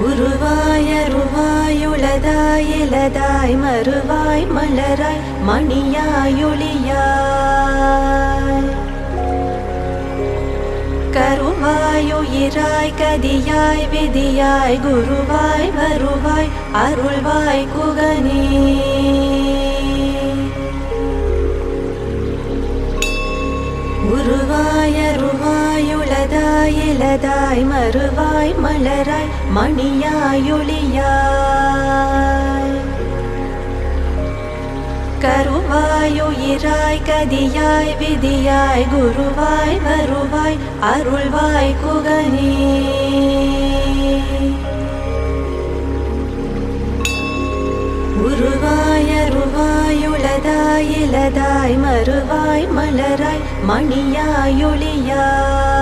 உருவாய் அருவாய் உளதாய் இலதாய் மறுவாய் மலராய் மணியாய் ஒளியாய் கருவாய் உயிராய் கதியாய் விதியாய் குருவாய் வருவாய் அருள்வாய் குகனே உருவாய் அருவாய் உளதாய் இலதாய் மறுவாய் மலராய் மணியாய் ஒளியாய் கருவாய் உயிராய் கதியாய் விதியாய் குருவாய் வருவாய் அருள்வாய் குகனே உருவாய் அருவாய் உளதாய் இலதாய் மறுவாய் மலராய் மணியாய் ஒளியாய்